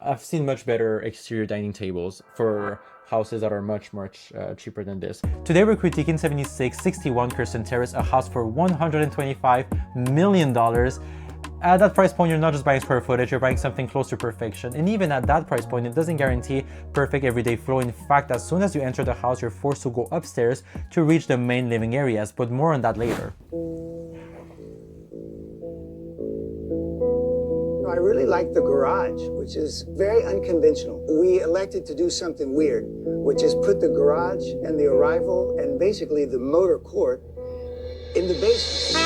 I've seen much better exterior dining tables for houses that are much cheaper than this. Today we're critiquing 7661 Kirsten Terrace, a house for $125 million. At that price point, you're not just buying square footage, you're buying something close to perfection. And even at that price point, it doesn't guarantee perfect everyday flow. In fact, as soon as you enter the house, you're forced to go upstairs to reach the main living areas, but more on that later. I really like the garage, which is very unconventional. We elected to do something weird, which is put the garage and the arrival and basically the motor court in the basement.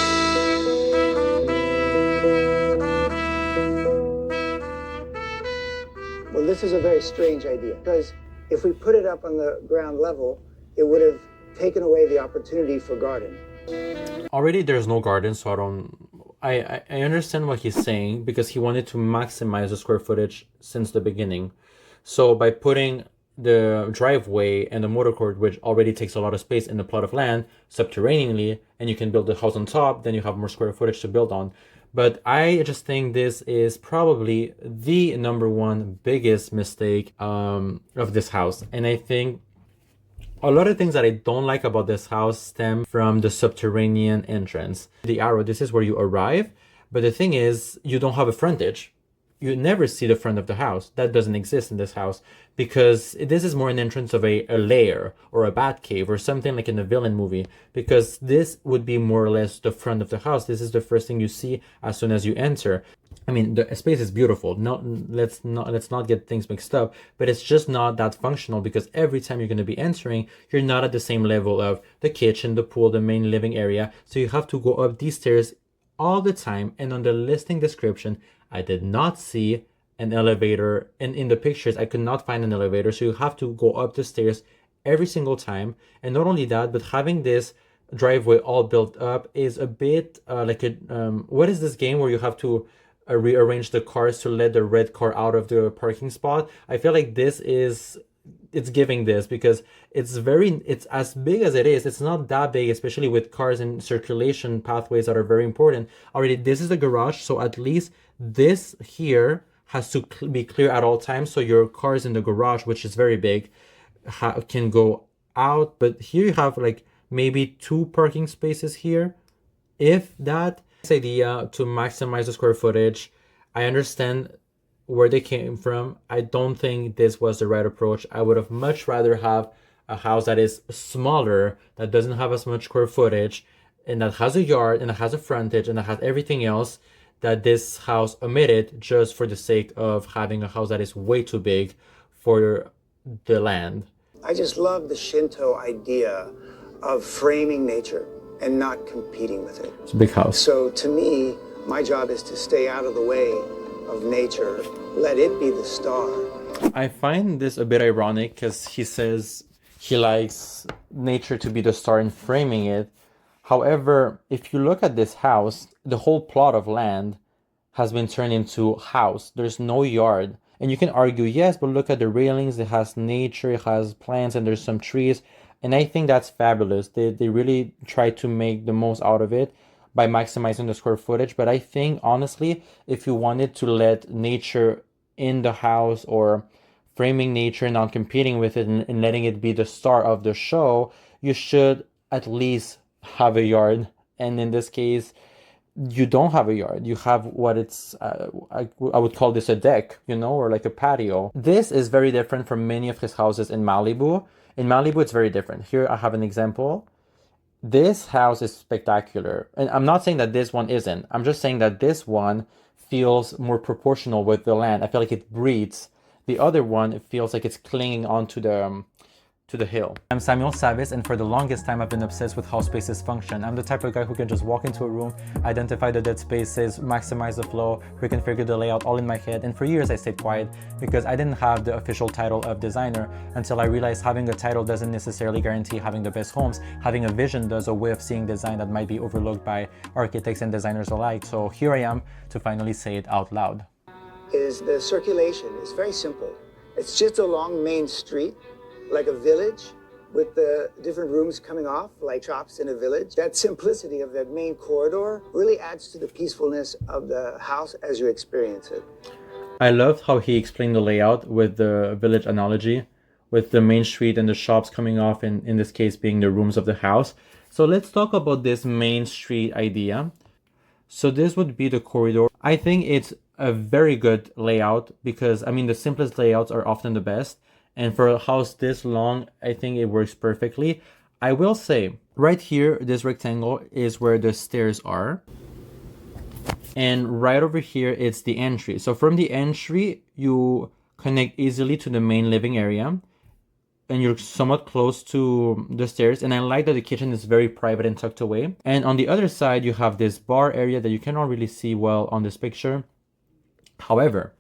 Well, this is a very strange idea because if we put it up on the ground level, it would have taken away the opportunity for garden. Already there's no garden, so I understand what he's saying because he wanted to maximize the square footage since the beginning. So by putting the driveway and the motor court, which already takes a lot of space in the plot of land, subterraneanly, and you can build the house on top, then you have more square footage to build on. But I just think this is probably the number one biggest mistake of this house. And I think a lot of things that I don't like about this house stem from the subterranean entrance. The arrow, this is where you arrive, but the thing is, you don't have a frontage. You never see the front of the house. That doesn't exist in this house because this is more an entrance of a lair or a bat cave or something like in a villain movie, because this would be more or less the front of the house. This is the first thing you see as soon as you enter. I mean, the space is beautiful. Let's not get things mixed up, but it's just not that functional because every time you're going to be entering, you're not at the same level of the kitchen, the pool, the main living area. So you have to go up these stairs all the time. And on the listing description, I did not see an elevator, and in the pictures, I could not find an elevator. So you have to go up the stairs every single time. And not only that, but having this driveway all built up is a bit like a what is this game where you have to rearrange the cars to let the red car out of the parking spot? I feel like it's giving this because it's as big as it is. It's not that big, especially with cars and circulation pathways that are very important. Already, this is the garage, so at least this here has to be clear at all times. So your cars in the garage, which is very big, can go out. But here you have like maybe 2 parking spaces here, if that. This idea to maximize the square footage, I understand where they came from. I don't think this was the right approach. I would have much rather have a house that is smaller, that doesn't have as much square footage, and that has a yard, and that has a frontage, and that has everything else that this house omitted just for the sake of having a house that is way too big for the land. I just love the Shinto idea of framing nature and not competing with it. It's a big house. So to me, my job is to stay out of the way of nature. Let it be the star. I find this a bit ironic because he says he likes nature to be the star in framing it. However, if you look at this house, the whole plot of land has been turned into house. There's no yard. And you can argue, yes, but look at the railings. It has nature, it has plants, and there's some trees. And I think that's fabulous. They really try to make the most out of it by maximizing the square footage. But I think, honestly, if you wanted to let nature in the house or framing nature, not competing with it and letting it be the star of the show, you should at least have a yard. And in this case, you don't have a yard. You have what I would call this a deck, or like a patio. This is very different from many of his houses in Malibu. In Malibu, it's very different. Here I have an example. This house is spectacular. And I'm not saying that this one isn't. I'm just saying that this one feels more proportional with the land. I feel like it breathes. The other one, it feels like it's clinging onto the hill. I'm Saviz, and for the longest time I've been obsessed with how spaces function. I'm the type of guy who can just walk into a room, identify the dead spaces, maximize the flow, reconfigure the layout all in my head. And for years I stayed quiet because I didn't have the official title of designer until I realized having a title doesn't necessarily guarantee having the best homes. Having a vision does, a way of seeing design that might be overlooked by architects and designers alike. So here I am to finally say it out loud. The circulation is very simple. It's just along Main Street, like a village with the different rooms coming off, like shops in a village. That simplicity of that main corridor really adds to the peacefulness of the house as you experience it. I loved how he explained the layout with the village analogy, with the main street and the shops coming off, and in this case being the rooms of the house. So let's talk about this main street idea. So this would be the corridor. I think it's a very good layout because, I mean, the simplest layouts are often the best. And for a house this long, I think it works perfectly. I will say, right here, this rectangle is where the stairs are. And right over here, it's the entry. So from the entry, you connect easily to the main living area. And you're somewhat close to the stairs, and I like that the kitchen is very private and tucked away. And on the other side you have this bar area that you cannot really see well on this picture. However,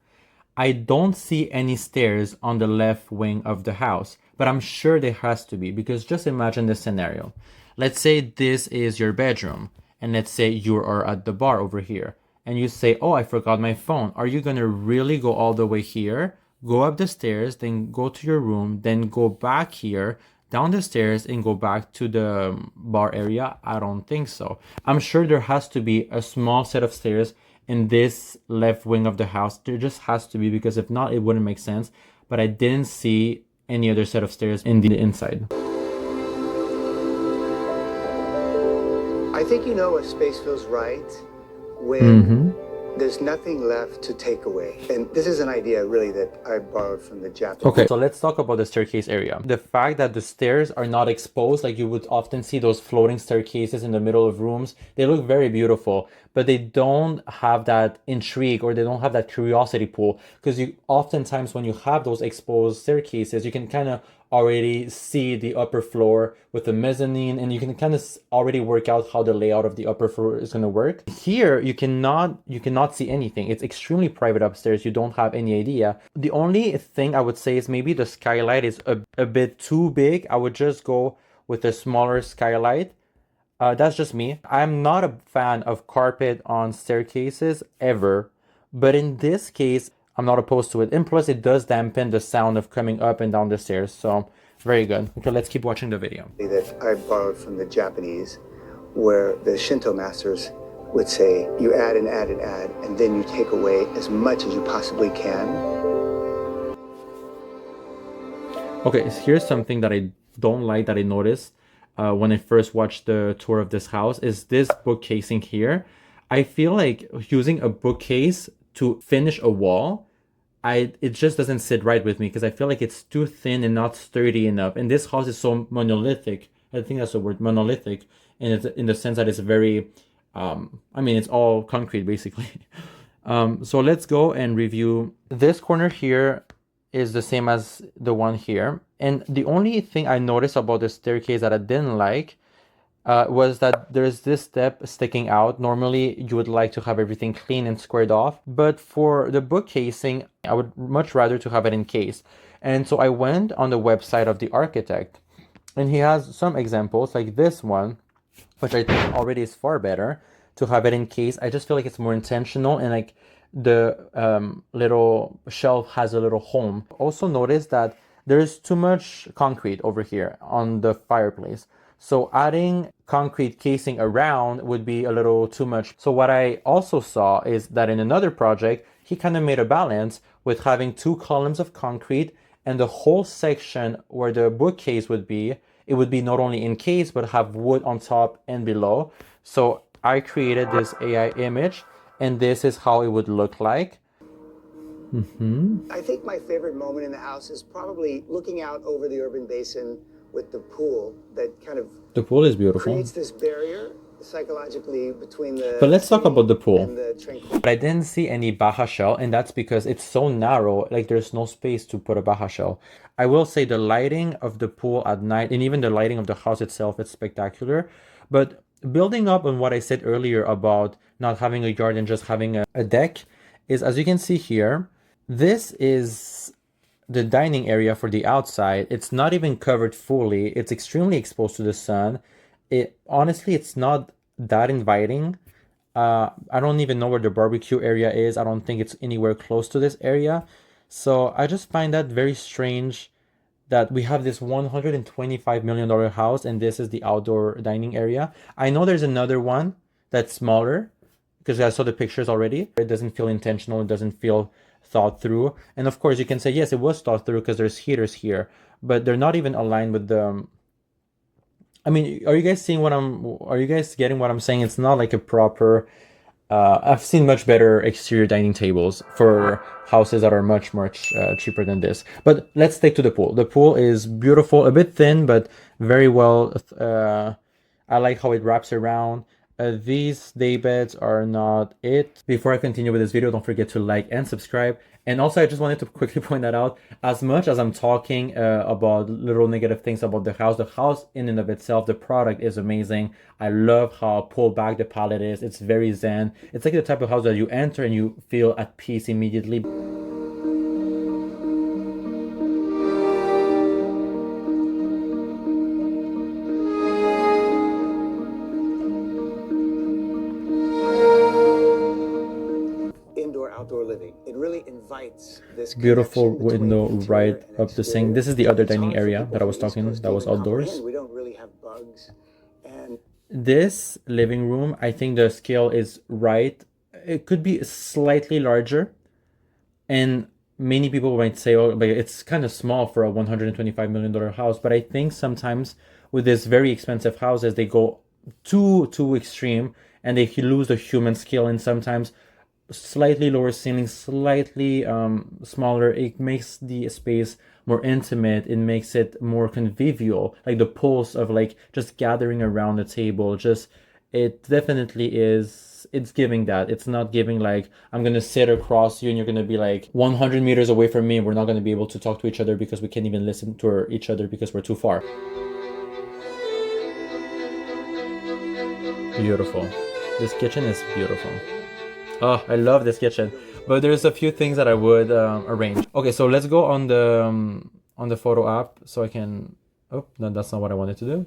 I don't see any stairs on the left wing of the house, but I'm sure there has to be, because just imagine this scenario. Let's say this is your bedroom, and let's say you are at the bar over here, and you say, oh, I forgot my phone. Are you gonna really go all the way here, go up the stairs, then go to your room, then go back here, down the stairs, and go back to the bar area? I don't think so. I'm sure there has to be a small set of stairs in this left wing of the house. There just has to be, because if not, it wouldn't make sense. But I didn't see any other set of stairs in the inside. I think you know a space feels right when there's nothing left to take away. And this is an idea really that I borrowed from the Japanese. Okay, so let's talk about the staircase area. The fact that the stairs are not exposed, like you would often see those floating staircases in the middle of rooms, they look very beautiful, but they don't have that intrigue, or they don't have that curiosity pool, because you oftentimes, when you have those exposed staircases, you can kind of already see the upper floor with the mezzanine, and you can kind of already work out how the layout of the upper floor is going to work. Here you cannot see anything. It's extremely private upstairs. You don't have any idea. The only thing I would say is maybe the skylight is a bit too big. I would just go with a smaller skylight. That's just me. I'm not a fan of carpet on staircases ever, but in this case I'm not opposed to it. And plus, it does dampen the sound of coming up and down the stairs. So, very good. Okay, let's keep watching the video. That I borrowed from the Japanese, where the Shinto masters would say, you add and add and add, and then you take away as much as you possibly can. Okay, so here's something that I don't like, that I noticed when I first watched the tour of this house, is this bookcasing here. I feel like using a bookcase to finish a wall, it just doesn't sit right with me, because I feel like it's too thin and not sturdy enough. And this house is so monolithic. I think that's the word, monolithic, and it's in the sense that it's very, I mean, it's all concrete basically. So let's go and review. This corner here is the same as the one here. And the only thing I noticed about the staircase that I didn't like was that there's this step sticking out. Normally you would like to have everything clean and squared off, but for the bookcasing, I would much rather to have it encased. And so I went on the website of the architect, and he has some examples like this one, which I think already is far better to have it encased. I just feel like it's more intentional, and like the little shelf has a little home. Also notice that there's too much concrete over here on the fireplace. So adding concrete casing around would be a little too much. So what I also saw is that in another project, he kind of made a balance with having 2 columns of concrete, and the whole section where the bookcase would be, it would be not only encased, but have wood on top and below. So I created this AI image, and this is how it would look like. I think my favorite moment in the house is probably looking out over the urban basin with the pool that kind of The pool is beautiful. creates this barrier psychologically between the But let's talk about the pool. and the tranquility. But I didn't see any Baja shell, and that's because it's so narrow, like there's no space to put a Baja shell. I will say the lighting of the pool at night, and even the lighting of the house itself, is spectacular. But building up on what I said earlier about not having a yard and just having a deck, is, as you can see here, this is the dining area for the outside. It's not even covered fully. It's extremely exposed to the sun. Honestly, it's not that inviting. I don't even know where the barbecue area is. I don't think it's anywhere close to this area. So I just find that very strange that we have this $125 million house, and this is the outdoor dining area. I know there's another one that's smaller, because I saw the pictures already. It doesn't feel intentional. It doesn't feel thought through. And of course, you can say, yes, it was thought through because there's heaters here, but they're not even aligned with the. I mean, are you guys seeing what are you guys getting what I'm saying? It's not like a proper. I've seen much better exterior dining tables for houses that are much cheaper than this. But let's stick to the pool. The pool is beautiful, a bit thin, but very well. I like how it wraps around. These day beds are not it. Before I continue with this video, don't forget to like and subscribe. And also, I just wanted to quickly point that out. As much as I'm talking about little negative things about the house in and of itself, the product is amazing. I love how pulled back the palette is. It's very zen. It's like the type of house that you enter and you feel at peace immediately. Outdoor living. It really invites this beautiful window right up the sink. This is the other dining area that I was talking, that was outdoors. We don't really have bugs. And this living room, I think the scale is right. It could be slightly larger, and many people might say, oh, but it's kind of small for a $125 million house. But I think sometimes with these very expensive houses, they go too extreme and they lose the human scale, and sometimes slightly lower ceiling, slightly smaller, it makes the space more intimate. It makes it more convivial, like the pulse of like just gathering around the table. Just, it definitely is, it's giving that. It's not giving like I'm gonna sit across you and you're gonna be like 100 meters away from me and we're not gonna be able to talk to each other because we can't even listen to each other because we're too far. Beautiful. This kitchen is beautiful. Oh, I love this kitchen, but there's a few things that I would arrange. Okay, so let's go on the photo app so I can. Oh, no, that's not what I wanted to do.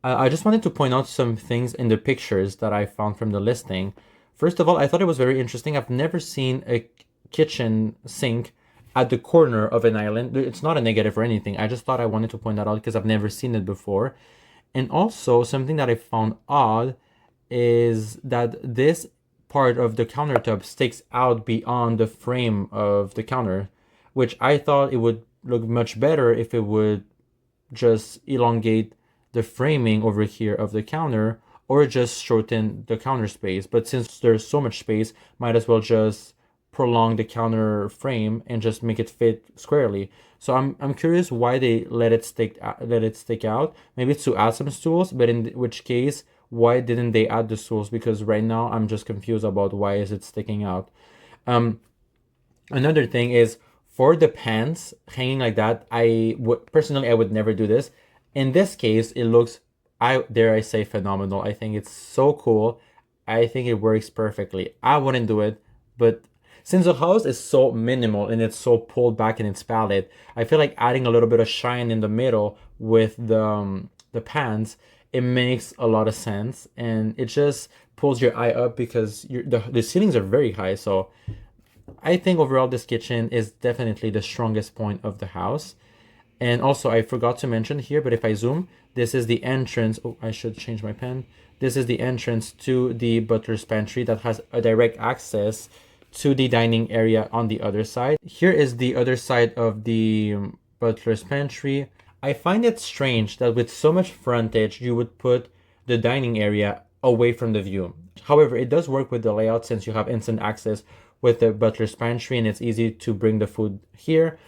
I just wanted to point out some things in the pictures that I found from the listing. First of all, I thought it was very interesting. I've never seen a kitchen sink at the corner of an island. It's not a negative or anything. I just thought I wanted to point that out because I've never seen it before. And also, something that I found odd is that this part of the countertop sticks out beyond the frame of the counter, which I thought it would look much better if it would just elongate the framing over here of the counter or just shorten the counter space. But since there's so much space, might as well just prolong the counter frame and just make it fit squarely. So I'm curious why they let it stick out. Maybe it's to add some stools, but in which case, why didn't they add the stools? Because right now I'm just confused about why is it sticking out. Another thing is for the pants hanging like that, I would never do this. In this case, it looks, dare I say, phenomenal. I think it's so cool. I think it works perfectly. I wouldn't do it, but since the house is so minimal and it's so pulled back in its palette, I feel like adding a little bit of shine in the middle with the pants, it makes a lot of sense, and it just pulls your eye up because the ceilings are very high. So I think overall this kitchen is definitely the strongest point of the house. And also I forgot to mention here, but if I zoom, this is the entrance. Oh, I should change my pen. This is the entrance to the butler's pantry that has a direct access to the dining area on the other side. Here is the other side of the butler's pantry. I find it strange that with so much frontage, you would put the dining area away from the view. However, it does work with the layout since you have instant access with the butler's pantry and it's easy to bring the food here.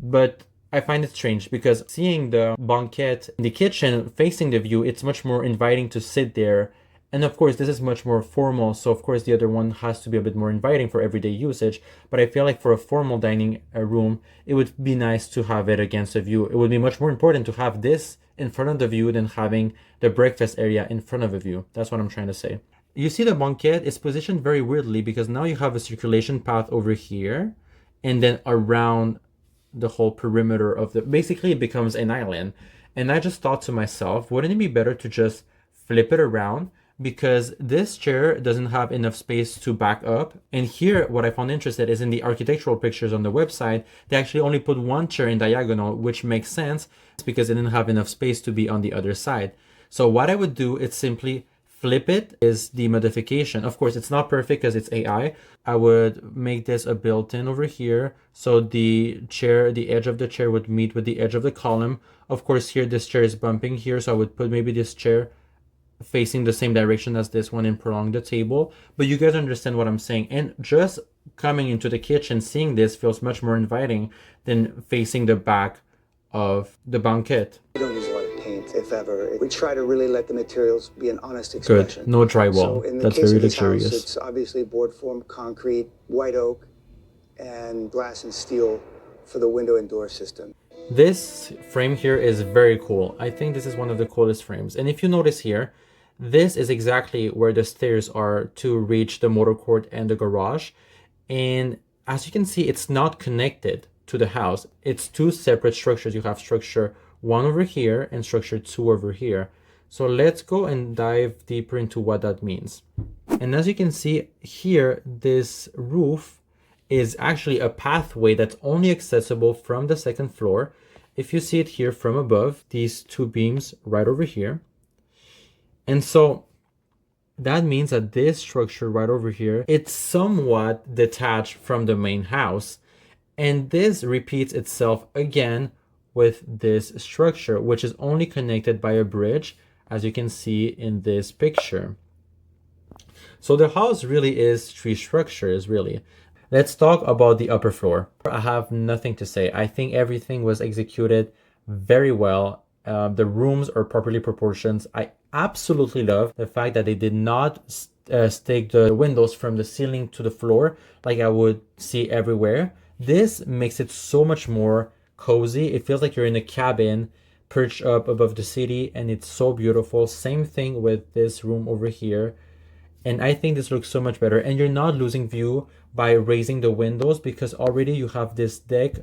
But I find it strange because seeing the banquette in the kitchen facing the view, it's much more inviting to sit there. And of course, this is much more formal. So of course, the other one has to be a bit more inviting for everyday usage. But I feel like for a formal dining room, it would be nice to have it against the view. It would be much more important to have this in front of the view than having the breakfast area in front of the view. That's what I'm trying to say. You see the banquette is positioned very weirdly because now you have a circulation path over here and then around the whole perimeter of basically it becomes an island. And I just thought to myself, wouldn't it be better to just flip it around? Because this chair doesn't have enough space to back up. And here, what I found interesting is in the architectural pictures on the website, they actually only put one chair in diagonal, which makes sense because it didn't have enough space to be on the other side. So what I would do is simply flip it is the modification. Of course, it's not perfect because it's AI. I would make this a built-in over here. So the chair, the edge of the chair would meet with the edge of the column. Of course, here this chair is bumping here. So I would put maybe this chair facing the same direction as this one and prolong the table. But you guys understand what I'm saying. And just coming into the kitchen, seeing this feels much more inviting than facing the back of the banquette. We don't use a lot of paint, if ever. We try to really let the materials be an honest expression. Good. No drywall. So in the That's case very of this luxurious. house, it's obviously board form, concrete, white oak, and glass and steel for the window and door system. This frame here is very cool. I think this is one of the coolest frames. And if you notice here, this is exactly where the stairs are to reach the motor court and the garage. And as you can see, it's not connected to the house. It's two separate structures. You have structure 1 over here and structure 2 over here. So let's go and dive deeper into what that means. And as you can see here, this roof is actually a pathway that's only accessible from the 2nd floor. If you see it here from above, these 2 beams right over here. And so that means that this structure right over here, it's somewhat detached from the main house. And this repeats itself again with this structure, which is only connected by a bridge, as you can see in this picture. So the house really is 3 structures, really. Let's talk about the upper floor. I have nothing to say. I think everything was executed very well. The rooms are properly proportioned. I absolutely love the fact that they did not stick the windows from the ceiling to the floor like I would see everywhere. This makes it so much more cozy. It feels like you're in a cabin perched up above the city, and it's so beautiful. Same thing with this room over here. And I think this looks so much better. And you're not losing view by raising the windows because already you have this deck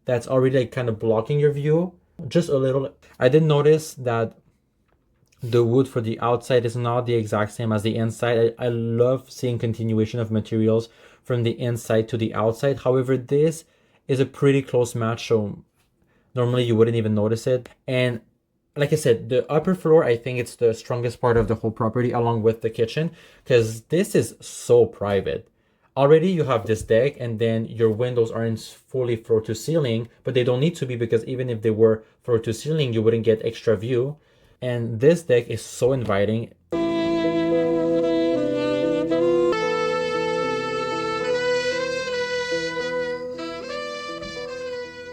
that's already like kind of blocking your view. Just a little. I did notice that the wood for the outside is not the exact same as the inside. I love seeing continuation of materials from the inside to the outside. However, this is a pretty close match, so normally you wouldn't even notice it. And like I said, the upper floor, I think it's the strongest part of the whole property along with the kitchen, because this is so private. Already you have this deck, and then your windows aren't fully floor to ceiling, but they don't need to be, because even if they were floor to ceiling, you wouldn't get extra view. And this deck is so inviting.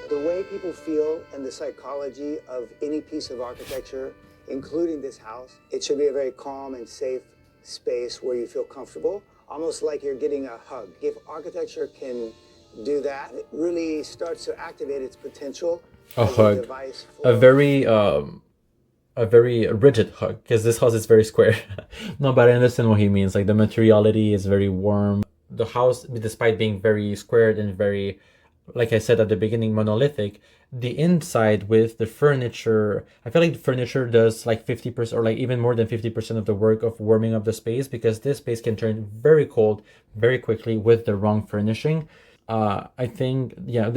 The way people feel and the psychology of any piece of architecture, including this house, it should be a very calm and safe space where you feel comfortable, almost like you're getting a hug. If architecture can do that, it really starts to activate its potential. A hug. A very rigid hug, because this house is very square. No, but I understand what he means. Like, the materiality is very warm. The house, despite being very squared and very, like I said at the beginning, monolithic, the inside with the furniture, I feel like the furniture does like 50% or like even more than 50% of the work of warming up the space, because this space can turn very cold very quickly with the wrong furnishing. I think, yeah,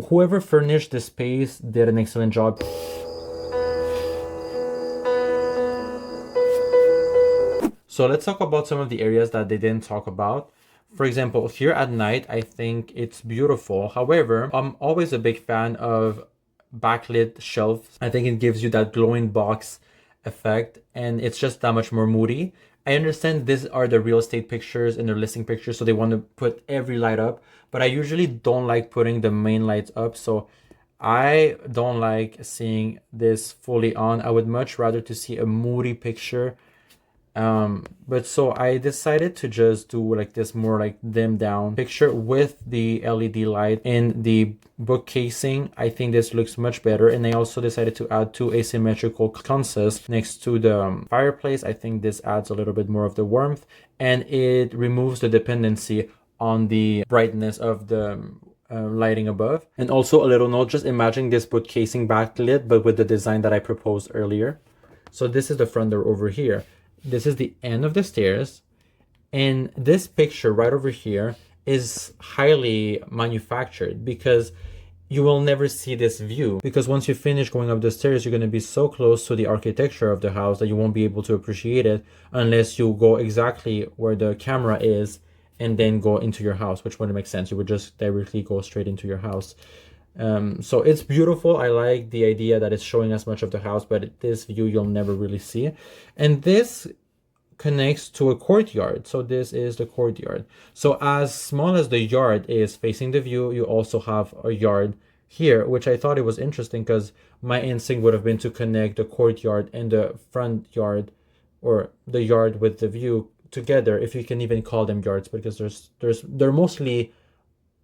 whoever furnished the space did an excellent job. So let's talk about some of the areas that they didn't talk about. For example, here at night, I think it's beautiful. However, I'm always a big fan of backlit shelves. I think it gives you that glowing box effect, and it's just that much more moody. I understand these are the real estate pictures and the listing pictures, so they want to put every light up, but I usually don't like putting the main lights up, so I don't like seeing this fully on. I would much rather to see a moody picture. But so I decided to just do like this more like dimmed down picture with the LED light in the book casing. I think this looks much better. And I also decided to add 2 asymmetrical sconces next to the fireplace. I think this adds a little bit more of the warmth, and it removes the dependency on the brightness of the lighting above. And also a little note, just imagine this book casing backlit, but with the design that I proposed earlier. So this is the front door over here. This is the end of the stairs, and this picture right over here is highly manufactured, because you will never see this view, because once you finish going up the stairs, you're going to be so close to the architecture of the house that you won't be able to appreciate it unless you go exactly where the camera is and then go into your house, which wouldn't make sense. You would just directly go straight into your house. So it's beautiful. I like the idea that it's showing us much of the house, but this view you'll never really see. And this connects to a courtyard. So this is the courtyard. So as small as the yard is facing the view, you also have a yard here, which I thought it was interesting because my instinct would have been to connect the courtyard and the front yard, or the yard with the view, together, if you can even call them yards, because they're mostly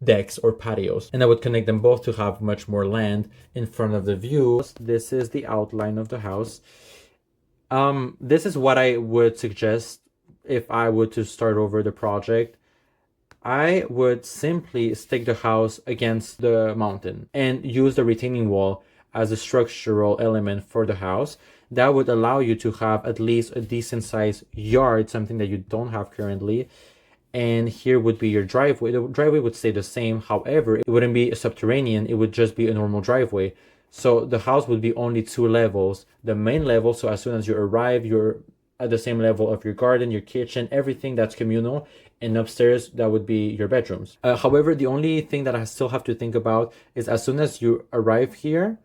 decks or patios, and I would connect them both to have much more land in front of the view. This is the outline of the house. This is what I would suggest if I were to start over the project. I would simply stick the house against the mountain and use the retaining wall as a structural element for the house. That would allow you to have at least a decent sized yard, something that you don't have currently. And here would be your driveway. The driveway would stay the same. However, it wouldn't be subterranean. It would just be a normal driveway. So the house would be only 2 levels. The main level, so as soon as you arrive, you're at the same level of your garden, your kitchen, everything that's communal. And upstairs, that would be your bedrooms. However, the only thing that I still have to think about is as soon as you arrive here,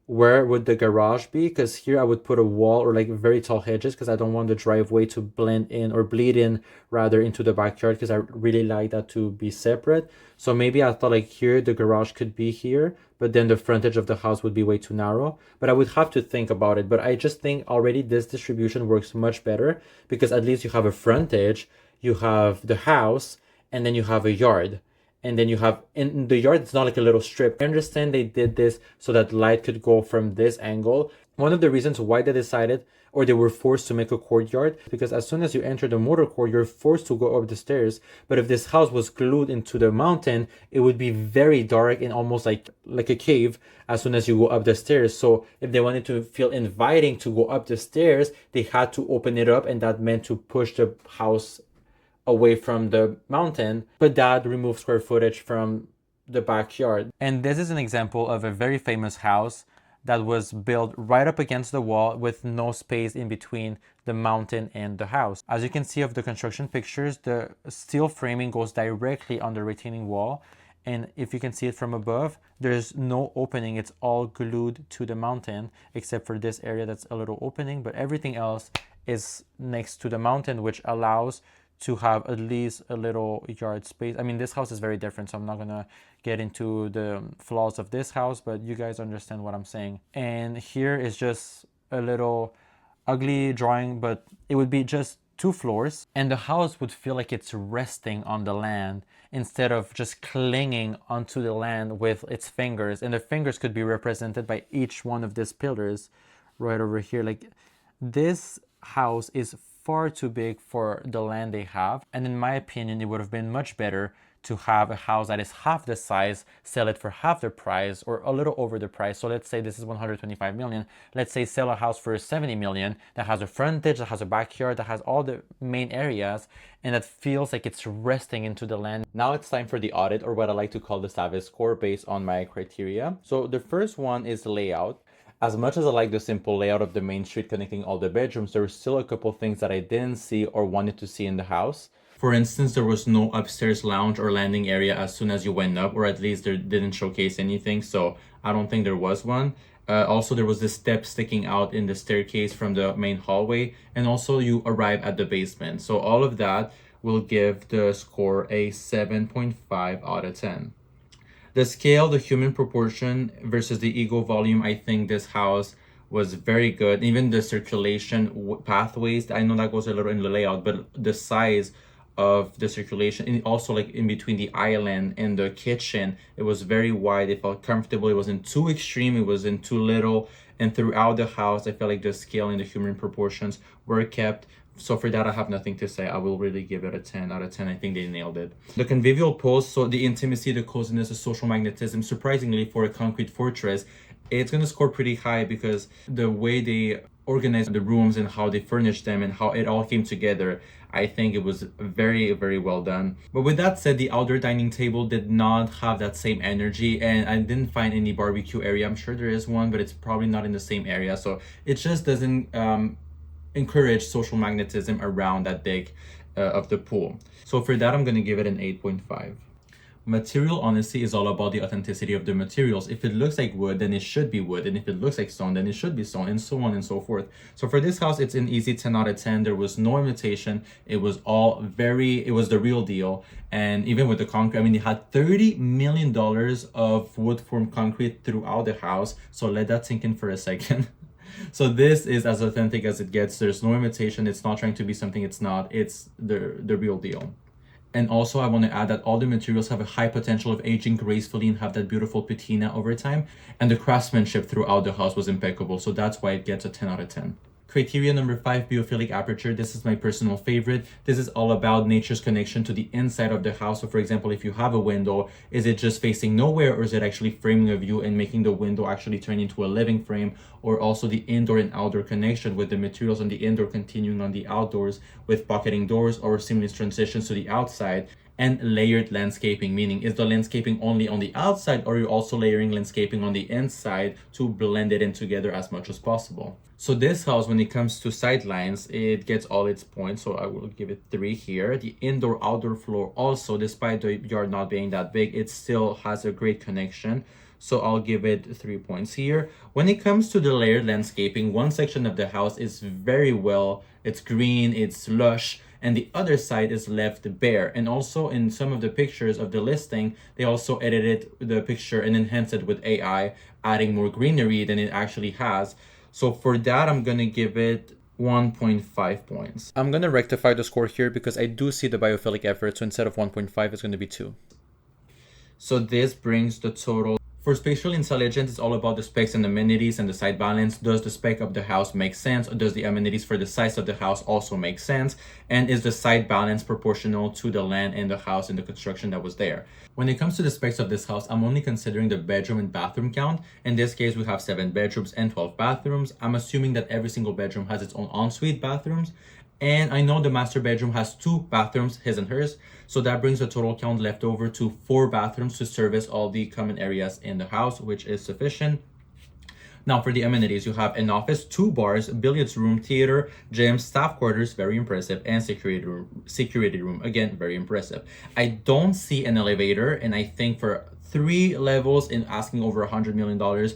where would the garage be? Because here I would put a wall or like very tall hedges, because I don't want the driveway to blend in or bleed in rather into the backyard, because I really like that to be separate. So maybe I thought like here the garage could be here, but then the frontage of the house would be way too narrow. But I would have to think about it. But I just think already this distribution works much better, because at least you have a frontage, you have the house, and then you have a yard. And then you have, in the yard, it's not like a little strip. I understand they did this so that light could go from this angle. One of the reasons why they decided, or they were forced to make a courtyard, because as soon as you enter the motor court, you're forced to go up the stairs. But if this house was glued into the mountain, it would be very dark and almost like a cave as soon as you go up the stairs. So if they wanted to feel inviting to go up the stairs, they had to open it up, and that meant to push the house away from the mountain, but that removes square footage from the backyard. And this is an example of a very famous house that was built right up against the wall with no space in between the mountain and the house. As you can see of the construction pictures, the steel framing goes directly on the retaining wall. And if you can see it from above, there's no opening. It's all glued to the mountain, except for this area that's a little opening, but everything else is next to the mountain, which allows to have at least a little yard space. I mean, this house is very different, so I'm not gonna get into the flaws of this house, but you guys understand what I'm saying. And here is just a little ugly drawing, but it would be just 2 floors, and the house would feel like it's resting on the land instead of just clinging onto the land with its fingers. And the fingers could be represented by each one of these pillars right over here. Like, this house is far too big for the land they have, and in my opinion, it would have been much better to have a house that is half the size, sell it for half the price or a little over the price. So let's say this is 125 million. Let's say sell a house for 70 million that has a frontage, that has a backyard, that has all the main areas, and that feels like it's resting into the land. Now it's time for the audit, or what I like to call the Saviz Score, based on my criteria. So the first one is layout. As much as I like the simple layout of the main street connecting all the bedrooms, there were still a couple things that I didn't see or wanted to see in the house. For instance, there was no upstairs lounge or landing area as soon as you went up, or at least they didn't showcase anything, so I don't think there was one. Also, there was this step sticking out in the staircase from the main hallway, and also you arrive at the basement. So all of that will give the score a 7.5 out of 10. The scale, the human proportion versus the ego volume, I think this house was very good. Even the circulation pathways, I know that goes a little in the layout, but the size of the circulation, and also like in between the island and the kitchen, it was very wide. It felt comfortable. It wasn't too extreme, it wasn't too little. And throughout the house, I felt like the scale and the human proportions were kept. So for that, I have nothing to say. I will really give it a 10 out of 10. I think they nailed it. The convivial pose, so the intimacy, the coziness, the social magnetism, surprisingly for a concrete fortress, it's going to score pretty high, because the way they organized the rooms and how they furnished them and how it all came together, I think it was very, very well done. But with that said, the outdoor dining table did not have that same energy, and I didn't find any barbecue area. I'm sure there is one, but it's probably not in the same area. So it just doesn't encourage social magnetism around that big of the pool. So for that, I'm going to give it an 8.5. Material honesty is all about the authenticity of the materials. If it looks like wood, then it should be wood. And if it looks like stone, then it should be stone, and so on and so forth. So for this house, it's an easy 10 out of 10. There was no imitation. It was it was the real deal. And even with the concrete, I mean, they had $30 million of wood formed concrete throughout the house. So let that sink in for a second. So this is as authentic as it gets. There's no imitation. It's not trying to be something it's not. It's the real deal. And also, I want to add that all the materials have a high potential of aging gracefully and have that beautiful patina over time. And the craftsmanship throughout the house was impeccable. So that's why it gets a 10 out of 10. Criteria number 5, biophilic aperture. This is my personal favorite. This is all about nature's connection to the inside of the house. So for example, if you have a window, is it just facing nowhere, or is it actually framing a view and making the window actually turn into a living frame? Or also the indoor and outdoor connection with the materials on the indoor continuing on the outdoors with pocketing doors or seamless transitions to the outside. And layered landscaping, meaning is the landscaping only on the outside, or are you also layering landscaping on the inside to blend it in together as much as possible? So this house, when it comes to sidelines, it gets all its points. So I will give it 3 here. The indoor outdoor floor also, despite the yard not being that big, it still has a great connection. So I'll give it 3 points here. When it comes to the layered landscaping, one section of the house is very well, it's green, it's lush, and the other side is left bare. And also in some of the pictures of the listing, they also edited the picture and enhanced it with AI, adding more greenery than it actually has. So for that, I'm gonna give it 1.5 points. I'm gonna rectify the score here because I do see the biophilic effort. So instead of 1.5, it's gonna be 2. So this brings the total. For spatial intelligence, it's all about the specs and amenities and the site balance. Does the spec of the house make sense? Or does the amenities for the size of the house also make sense? And is the site balance proportional to the land and the house and the construction that was there? When it comes to the specs of this house, I'm only considering the bedroom and bathroom count. In this case, we have 7 bedrooms and 12 bathrooms. I'm assuming that every single bedroom has its own ensuite bathrooms. And I know the master bedroom has 2 bathrooms, his and hers. So that brings the total count left over to 4 bathrooms to service all the common areas in the house, which is sufficient. Now for the amenities, you have an office, 2 bars, billiards room, theater, gym, staff quarters, very impressive, and security room, again, very impressive. I don't see an elevator, and I think for 3 levels in asking over $100 million,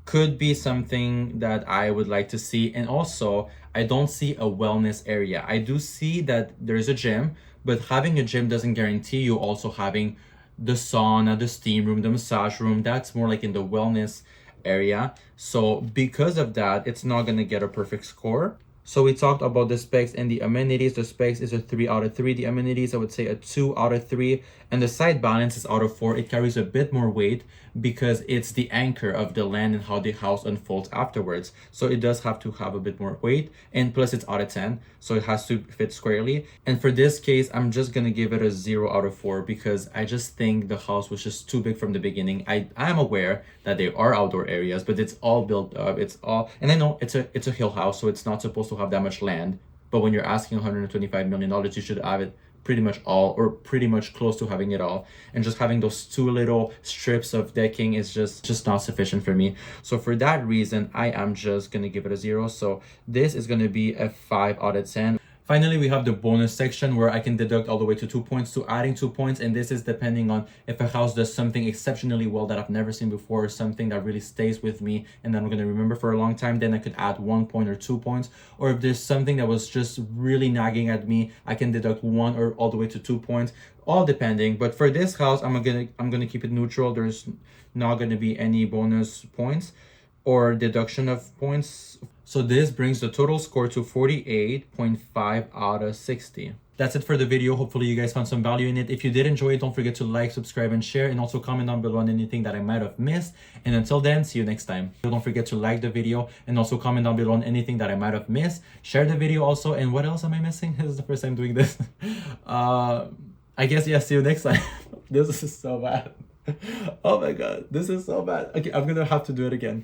could be something that I would like to see. And also, I don't see a wellness area. I do see that there's a gym, but having a gym doesn't guarantee you also having the sauna, the steam room, the massage room. That's more like in the wellness area. So because of that, it's not gonna get a perfect score. So we talked about the specs and the amenities. The specs is a 3 out of 3. The amenities, I would say a 2 out of 3. And the site balance is out of 4. It carries a bit more weight because it's the anchor of the land and how the house unfolds afterwards. So it does have to have a bit more weight. And plus it's out of 10. So it has to fit squarely. And for this case, I'm just going to give it a 0 out of 4 because I just think the house was just too big from the beginning. I am aware that there are outdoor areas, but it's all built up. It's all, and I know it's a hill house, so it's not supposed to have that much land. But when you're asking $125 million, you should have it pretty much all, or pretty much close to having it all. And just having those 2 little strips of decking is just not sufficient for me. So for that reason, I am just gonna give it a 0. So this is gonna be a 5 out of 10. Finally, we have the bonus section where I can deduct all the way to 2 points to adding 2 points. And this is depending on if a house does something exceptionally well that I've never seen before, or something that really stays with me and that I'm going to remember for a long time, then I could add 1 point or 2 points. Or if there's something that was just really nagging at me, I can deduct 1 or all the way to 2 points, all depending. But for this house, I'm gonna keep it neutral. There's not going to be any bonus points or deduction of points. So this brings the total score to 48.5 out of 60. That's it for the video. Hopefully you guys found some value in it. If you did enjoy it, don't forget to like, subscribe, and share, and also comment down below on anything that I might have missed. And until then, see you next time. Don't forget to like the video and also comment down below on anything that I might have missed. Share the video also. And what else am I missing? This is the first time doing this. I guess, yeah, see you next time. This is so bad. Oh my God, this is so bad. Okay, I'm gonna have to do it again.